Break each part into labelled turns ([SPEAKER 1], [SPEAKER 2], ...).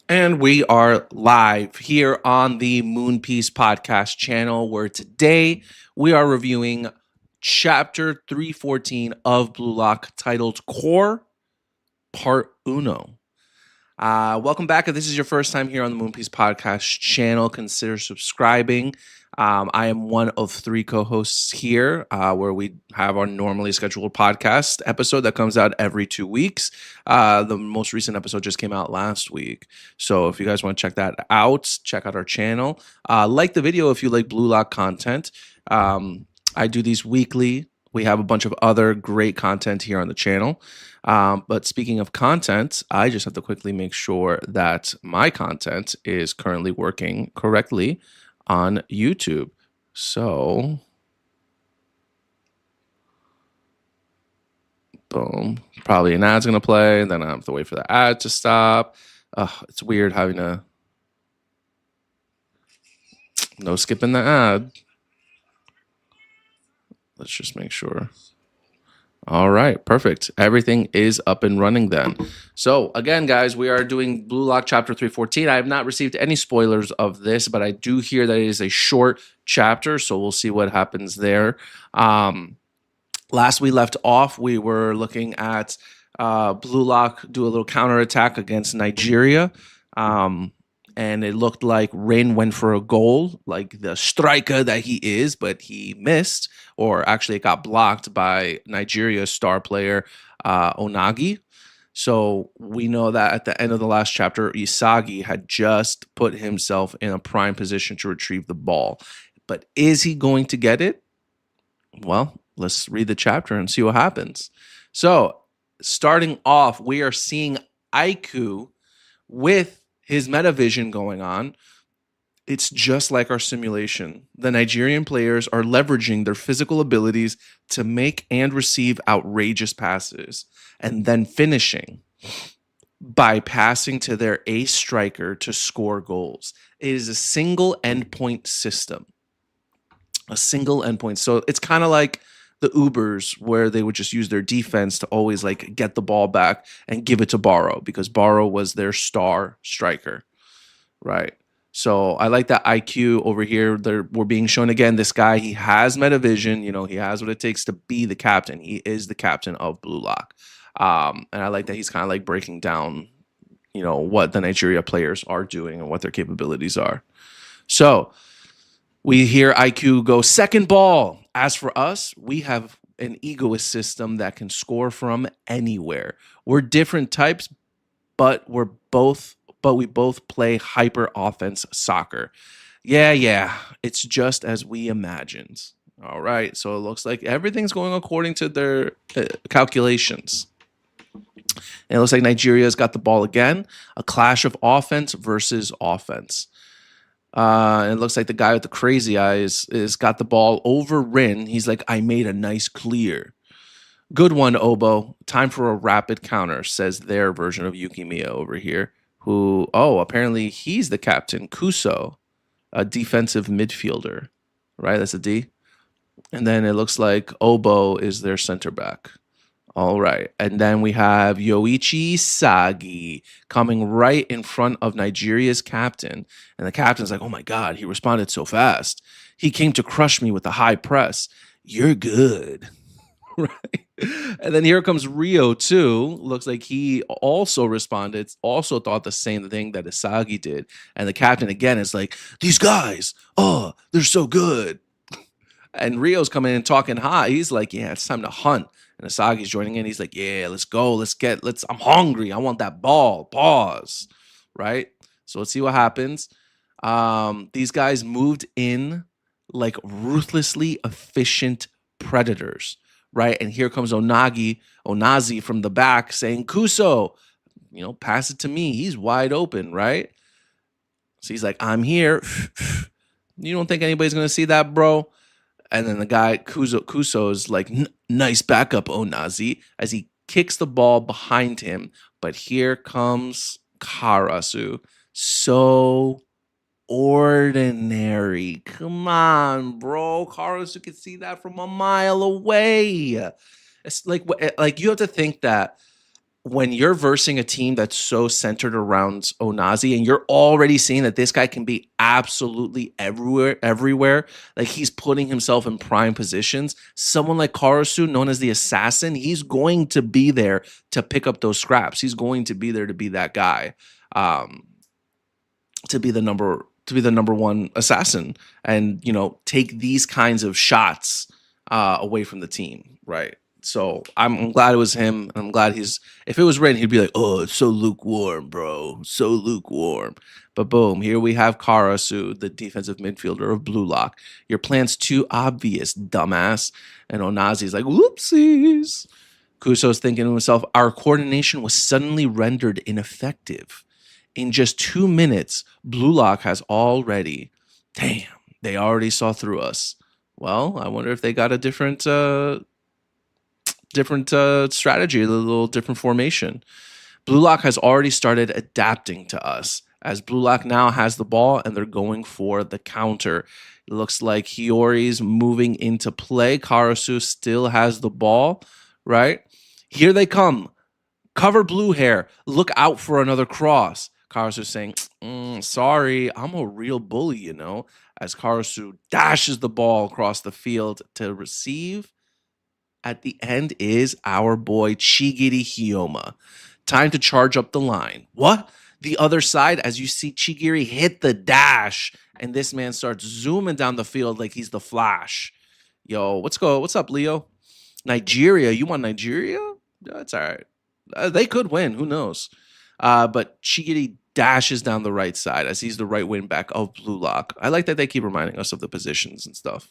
[SPEAKER 1] And we are live here on the Moonpiece Podcast channel, where today we are reviewing Chapter 314 of Blue Lock, titled Core Part Uno. Welcome back. If this is your first time here on the Moonpiece Podcast channel, consider subscribing. I am one of three co-hosts here, where we have our normally scheduled podcast episode that comes out every 2 weeks. The most recent episode just came out last week. So if you guys want to check that out, check out our channel. Like the video if you like Blue Lock content. I do these weekly. We have a bunch of other great content here on the channel. But speaking of content, I just have to quickly make sure that my content is currently working correctly on YouTube. So, boom. Probably an ad's going to play, and then I have to wait for the ad to stop. It's weird having to... No skipping the ad. Let's just make sure. All right, perfect. Everything is up and running then. So again, guys, we are doing Blue Lock Chapter 314. I have not received any spoilers of this, but I do hear that it is a short chapter, so we'll see what happens there. Last we left off, we were looking at Blue Lock do a little counterattack against Nigeria. And it looked like Rin went for a goal, like the striker that he is, but he missed, or actually it got blocked by Nigeria's star player, Onagi. So we know that at the end of the last chapter, Isagi had just put himself in a prime position to retrieve the ball. But is he going to get it? Well, let's read the chapter and see what happens. So starting off, we are seeing Aiku with his metavision going on. It's just like our simulation. The Nigerian players are leveraging their physical abilities to make and receive outrageous passes, and then finishing by passing to their ace striker to score goals. It is a single endpoint system. A single endpoint. So it's kind of like the Ubers, where they would just use their defense to always like get the ball back and give it to Borrow, because Borrow was their star striker, right? So I like that IQ over here. We're being shown again, this guy, he has metavision, he has what it takes to be the captain. He is the captain of Blue Lock. And I like that he's kind of like breaking down, what the Nigeria players are doing and what their capabilities are. So we hear IQ go second ball. As for us, we have an egoist system that can score from anywhere. We're different types, but we both play hyper offense soccer. Yeah, it's just as we imagined. All right, so it looks like everything's going according to their calculations. And it looks like Nigeria's got the ball again. A clash of offense versus offense. And it looks like the guy with the crazy eyes is got the ball over Rin. He's like, I made a nice clear. Good one, Obo. Time for a rapid counter, says their version of Yukimiya over here. Who, apparently he's the captain, Kuso, a defensive midfielder. Right, that's a D. And then it looks like Obo is their center back. All right. And then we have Yoichi Isagi coming right in front of Nigeria's captain. And the captain's like, oh my God, he responded so fast. He came to crush me with the high press. You're good. Right. And then here comes Rio too. Looks like he also responded, also thought the same thing that Isagi did. And the captain again is like, these guys, they're so good. And Rio's coming in talking high. He's like, yeah, it's time to hunt. And Asagi's joining in. He's like, yeah, let's go. I'm hungry. I want that ball. Pause. Right? So let's see what happens. These guys moved in like ruthlessly efficient predators. Right? And here comes Onazi from the back saying, Kuso, pass it to me. He's wide open. Right? So he's like, I'm here. You don't think anybody's going to see that, bro? And then the guy, Kuso is like, nice backup, Onazi, as he kicks the ball behind him. But here comes Karasu. So ordinary. Come on, bro. Karasu could see that from a mile away. It's like you have to think that when you're versing a team that's so centered around Onazi and you're already seeing that this guy can be absolutely everywhere, like he's putting himself in prime positions, someone like Karasu, known as the assassin, he's going to be there to pick up those scraps. He's going to be there to be that guy, to be the number one assassin and, take these kinds of shots away from the team, right? So I'm glad it was him. I'm glad if it was Ren, he'd be like, oh, it's so lukewarm, bro. So lukewarm. But boom, here we have Karasu, the defensive midfielder of Blue Lock. Your plan's too obvious, dumbass. And Onazi's like, whoopsies. Kuso's thinking to himself, our coordination was suddenly rendered ineffective. In just 2 minutes, Blue Lock has already, damn, they already saw through us. Well, I wonder if they got a different strategy, a little different formation. Blue Lock has already started adapting to us, as Blue Lock now has the ball and they're going for the counter. It looks like Hiyori's moving into play. Karasu still has the ball, right? Here they come. Cover blue hair. Look out for another cross. Karasu saying, sorry, I'm a real bully, as Karasu dashes the ball across the field to receive. At the end is our boy Chigiri Hiyoma. Time to charge up the line. What? The other side, as you see Chigiri hit the dash, and this man starts zooming down the field like he's the Flash. Yo, what's up, Leo? Nigeria, you want Nigeria? That's all right. They could win, who knows? But Chigiri dashes down the right side as he's the right wing back of Blue Lock. I like that they keep reminding us of the positions and stuff.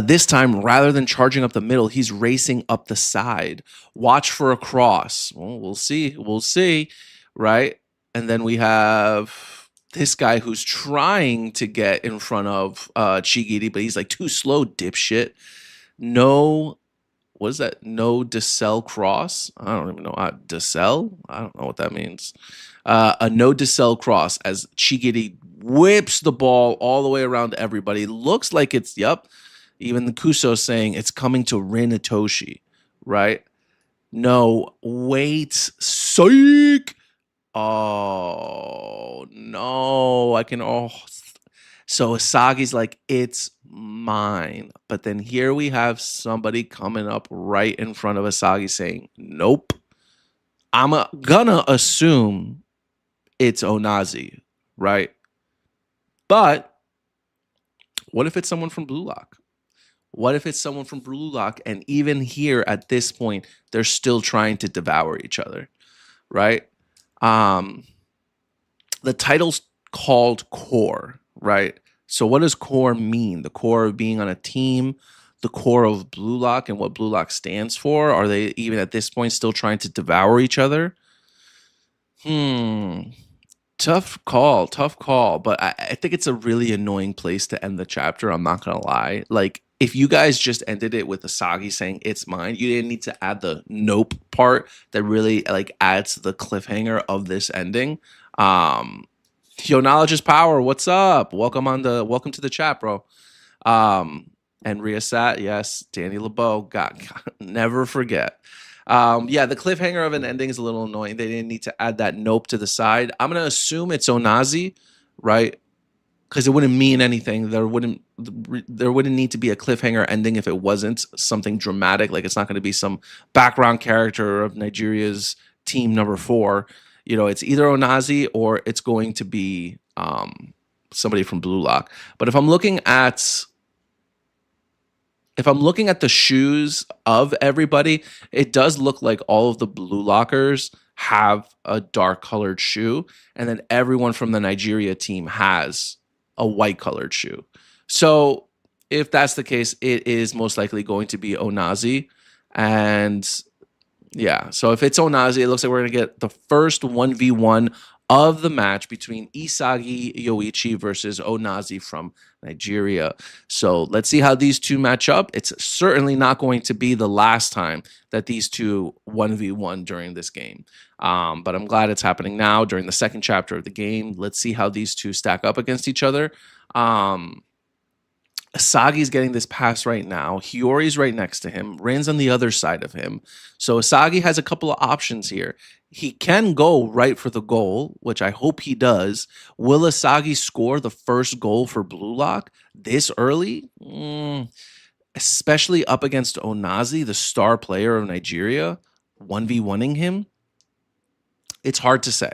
[SPEAKER 1] This time, rather than charging up the middle, he's racing up the side. Watch for a cross. Well, we'll see, right? And then we have this guy who's trying to get in front of Chigiri, but he's like too slow, dipshit. No, what is that? No decel cross? I don't even know. Decel? I don't know what that means. A no decel cross as Chigiri whips the ball all the way around everybody. Looks like it's, even the Kuso saying it's coming to Rin Itoshi, right? No, wait, psych. Oh, no, So Asagi's like, it's mine. But then here we have somebody coming up right in front of Asagi saying, nope. I'm gonna assume it's Onazi, right? But what if it's someone from Blue Lock? What if it's someone from Blue Lock? And even here at this point, they're still trying to devour each other, right? The title's called Core, right? So what does Core mean? The core of being on a team, the core of Blue Lock and what Blue Lock stands for? Are they even at this point still trying to devour each other? Tough call. But I think it's a really annoying place to end the chapter. I'm not going to lie. Like, if you guys just ended it with Asagi saying it's mine, you didn't need to add the nope part that really like adds to the cliffhanger of this ending. Yo, knowledge is power. What's up? Welcome to the chat, bro. And Riasat, yes, Danny LeBeau. God, never forget. The cliffhanger of an ending is a little annoying. They didn't need to add that nope to the side. I'm gonna assume it's Onazi, right? Because it wouldn't mean anything. There wouldn't need to be a cliffhanger ending if it wasn't something dramatic. Like, it's not going to be some background character of Nigeria's team number 4. It's either Onazi or it's going to be somebody from Blue Lock. But if I'm looking at the shoes of everybody, it does look like all of the Blue Lockers have a dark colored shoe, and then everyone from the Nigeria team has a white colored shoe. So if that's the case, it is most likely going to be Onazi. And yeah, so if it's Onazi, it looks like we're going to get the first 1v1 of the match between Isagi Yoichi versus Onazi from Nigeria. So let's see how these two match up. It's certainly not going to be the last time that these two 1v1 during this game. But I'm glad it's happening now during the second chapter of the game. Let's see how these two stack up against each other. Asagi's getting this pass right now. Hiyori's right next to him. Rin's on the other side of him. So Asagi has a couple of options here. He can go right for the goal, which I hope he does. Will Asagi score the first goal for Blue Lock this early? Especially up against Onazi, the star player of Nigeria, 1v1ing him? It's hard to say.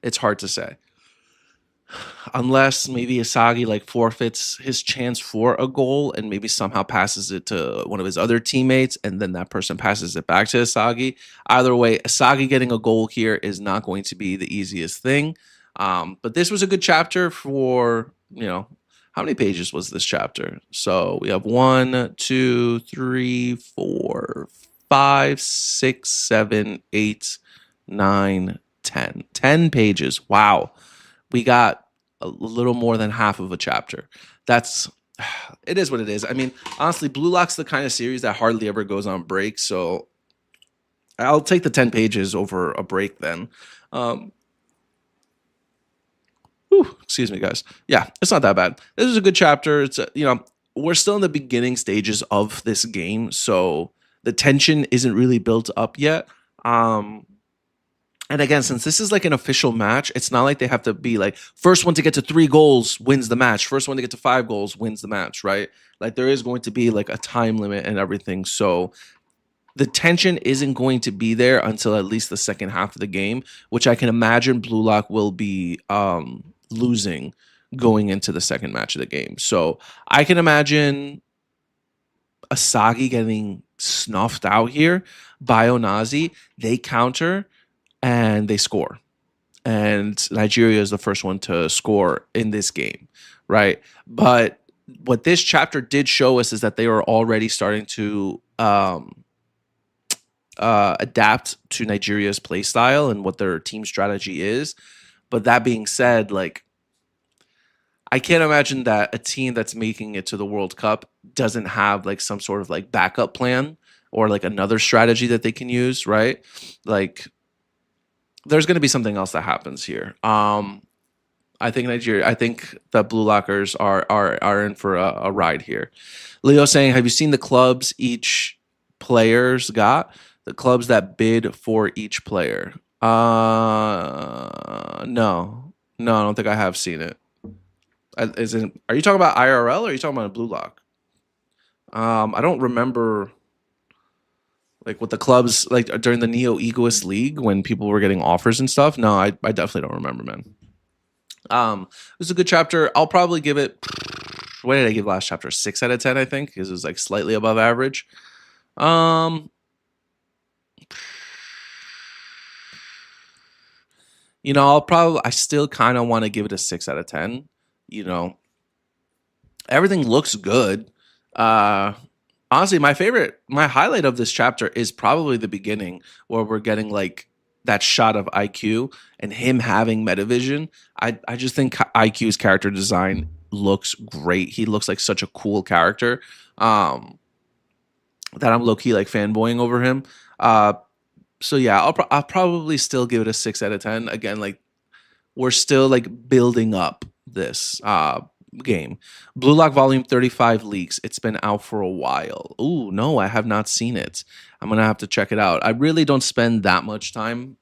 [SPEAKER 1] It's hard to say. Unless maybe Asagi like forfeits his chance for a goal and maybe somehow passes it to one of his other teammates and then that person passes it back to Asagi. Either way, Asagi getting a goal here is not going to be the easiest thing. But this was a good chapter for, how many pages was this chapter? So we have 1, 2, 3, 4, 5, 6, 7, 8, 9, 10. 10 pages. Wow. We got a little more than half of a chapter. It is what it is. I mean, honestly, Blue Lock's the kind of series that hardly ever goes on break, so I'll take the 10 pages over a break then. Excuse me, guys. Yeah, it's not that bad. This is a good chapter. It's, we're still in the beginning stages of this game, so the tension isn't really built up yet. And again, since this is like an official match, it's not like they have to be like first one to get to 3 goals wins the match. First one to get to 5 goals wins the match, right? Like there is going to be like a time limit and everything. So the tension isn't going to be there until at least the second half of the game, which I can imagine Blue Lock will be losing going into the second match of the game. So I can imagine Asagi getting snuffed out here by Onazi. They counter and they score. And Nigeria is the first one to score in this game, right? But what this chapter did show us is that they were already starting to adapt to Nigeria's play style and what their team strategy is. But that being said, like, I can't imagine that a team that's making it to the World Cup doesn't have like some sort of like backup plan or like another strategy that they can use, right? Like, there's going to be something else that happens here. I think that Blue Lockers are in for a ride here. Leo saying, have you seen the clubs each players got? The clubs that bid for each player. No, I don't think I have seen it. Are you talking about IRL or are you talking about Blue Lock? I don't remember like what the clubs like during the Neo Egoist League when people were getting offers and stuff. No, I definitely don't remember, man. It was a good chapter. I'll probably give it. What did I give last chapter? 6 out of 10, I think, because it was like slightly above average. I still kind of want to give it a 6 out of 10. Everything looks good. Honestly, my highlight of this chapter is probably the beginning where we're getting like that shot of IQ and him having metavision. I just think IQ's character design looks great. He looks like such a cool character that I'm low-key like fanboying over him. So yeah, I'll probably still give it a 6 out of 10. Again, like we're still like building up this game. Blue Lock Volume 35 leaks. It's been out for a while. Ooh, no, I have not seen it. I'm gonna have to check it out. I really don't spend that much time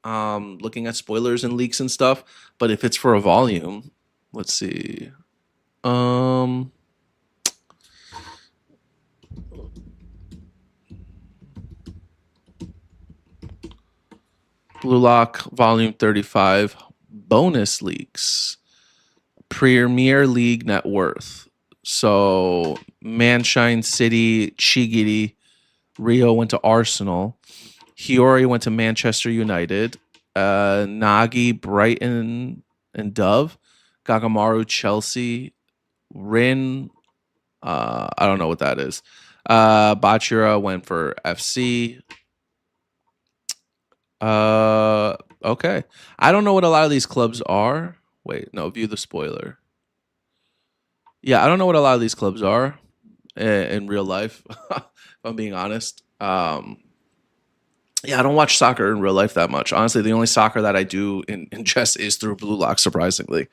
[SPEAKER 1] looking at spoilers and leaks and stuff, but if it's for a volume, let's see. Blue Lock Volume 35 bonus leaks. Premier League net worth. So Manshine City, Chigiri, Rio went to Arsenal. Hiyori went to Manchester United. Nagi, Brighton and Dove. Gagamaru, Chelsea. Rin, I don't know what that is. Bachira went for FC. Okay. I don't know what a lot of these clubs are. Wait, no, view the spoiler. Yeah, I don't know what a lot of these clubs are in real life, if I'm being honest. Yeah, I don't watch soccer in real life that much. Honestly, the only soccer that I do in chess is through Blue Lock, surprisingly.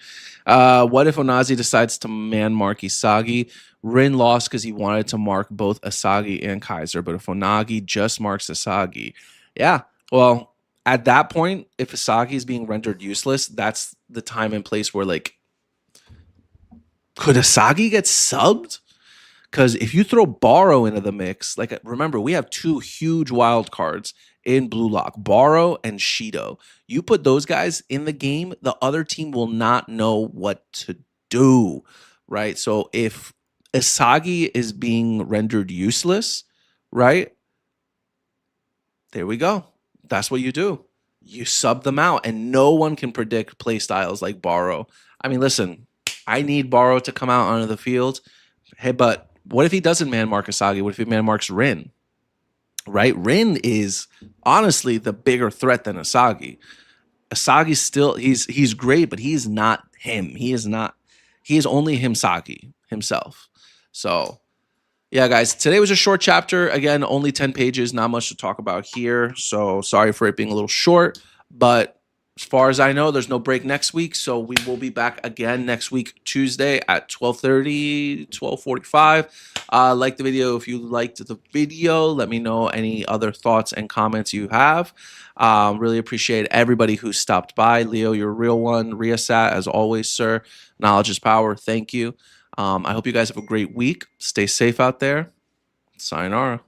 [SPEAKER 1] What if Onazi decides to man mark Isagi? Rin lost because he wanted to mark both Asagi and Kaiser, but if Onagi just marks Asagi, yeah, well, at that point, if Asagi is being rendered useless, that's the time and place where, like, could Asagi get subbed? Because if you throw Borrow into the mix, like, remember, we have two huge wild cards in Blue Lock, Borrow and Shido. You put those guys in the game, the other team will not know what to do, right? So if Asagi is being rendered useless, right? There we go. That's what you do. You sub them out, and no one can predict play styles like Borrow. I mean, listen, I need Borrow to come out onto the field. Hey, but what if he doesn't man mark Asagi? What if he man marks Rin? Right? Rin is honestly the bigger threat than Asagi. Asagi's still he's great, but he's not him. He is not. He is only Himsagi himself. So yeah, guys, today was a short chapter. Again, only 10 pages, not much to talk about here. So sorry for it being a little short, but as far as I know, there's no break next week. So we will be back again next week, Tuesday at 12:30, 12:45. Like the video if you liked the video. Let me know any other thoughts and comments you have. Really appreciate everybody who stopped by. Leo, you're a real one. Riasat, as always, sir. Knowledge is power. Thank you. I hope you guys have a great week. Stay safe out there. Sayonara.